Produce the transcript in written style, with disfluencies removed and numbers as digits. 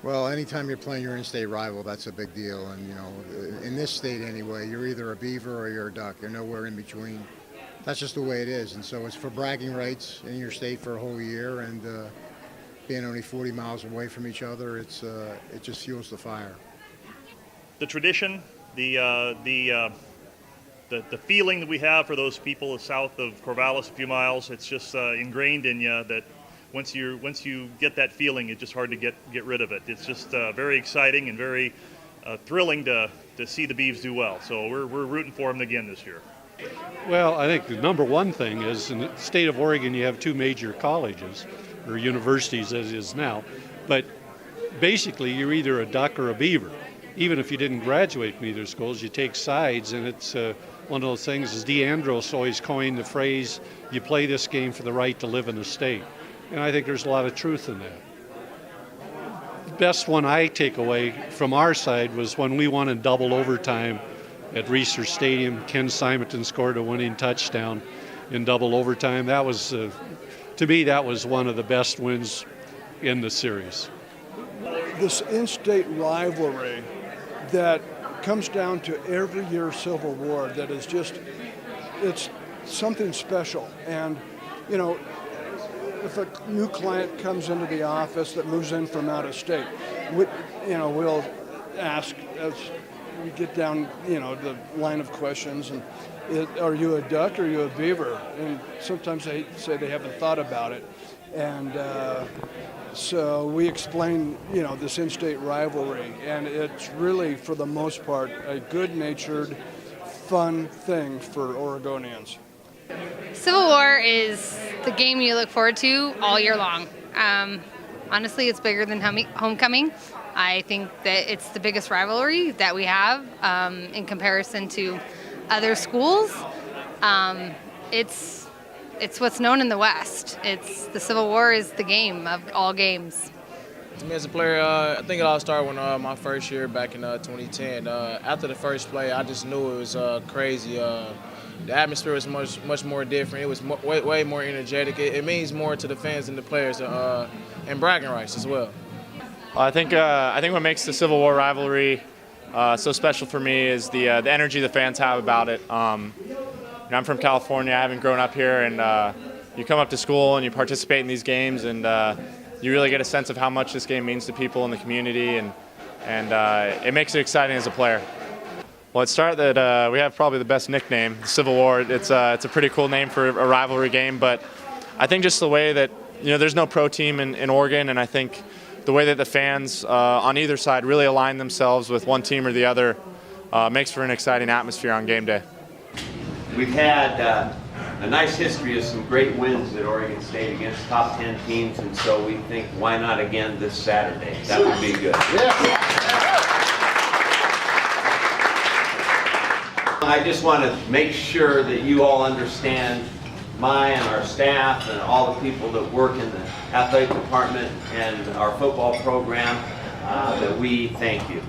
Well, anytime you're playing your in-state rival, that's a big deal. And, in this state anyway, you're either a Beaver or you're a Duck. You're nowhere in between. That's just the way it is. And so it's for bragging rights in your state for a whole year. And being only 40 miles away from each other, it just fuels the fire. The tradition, the feeling that we have for those people south of Corvallis a few miles, it's just ingrained in you that once you get that feeling, it's just hard to get rid of it. It's just very exciting and very thrilling to see the Beavs do well. So we're rooting for them again this year. Well, I think the number one thing is in the state of Oregon you have two major colleges, or universities as it is now, but basically you're either a Duck or a Beaver. Even if you didn't graduate from either schools, you take sides, and it's one of those things, as DeAndros always coined the phrase, you play this game for the right to live in the state. And I think there's a lot of truth in that. The best one I take away from our side was when we won in double overtime at Reser Stadium. Ken Simonton scored a winning touchdown in double overtime. That was, to me, that was one of the best wins in the series. This in-state rivalry that comes down to every year Civil War, that is just, it's something special. And, if a new client comes into the office that moves in from out of state, we'll ask as we get down, the line of questions, and are you a Duck or are you a Beaver? And sometimes they say they haven't thought about it. And so we explain, this in-state rivalry, and it's really, for the most part, a good-natured, fun thing for Oregonians. Civil War is the game you look forward to all year long. Honestly, it's bigger than homecoming. I think that it's the biggest rivalry that we have in comparison to other schools. It's what's known in the West. The Civil War is the game of all games. To me as a player, I think it all started when my first year back in 2010. After the first play, I just knew it was crazy. The atmosphere was much more different. It was way more energetic. It means more to the fans and the players, and bragging rights as well. I think what makes the Civil War rivalry so special for me is the energy the fans have about it. I'm from California. I haven't grown up here, and you come up to school and you participate in these games, and you really get a sense of how much this game means to people in the community, and it makes it exciting as a player. Well, it started that we have probably the best nickname, Civil War. It's a pretty cool name for a rivalry game, but I think just the way that, there's no pro team in Oregon, and I think the way that the fans on either side really align themselves with one team or the other makes for an exciting atmosphere on game day. We've had a nice history of some great wins at Oregon State against top 10 teams, and so we think, why not again this Saturday? That would be good. I just want to make sure that you all understand my and our staff and all the people that work in the athletic department and our football program, that we thank you.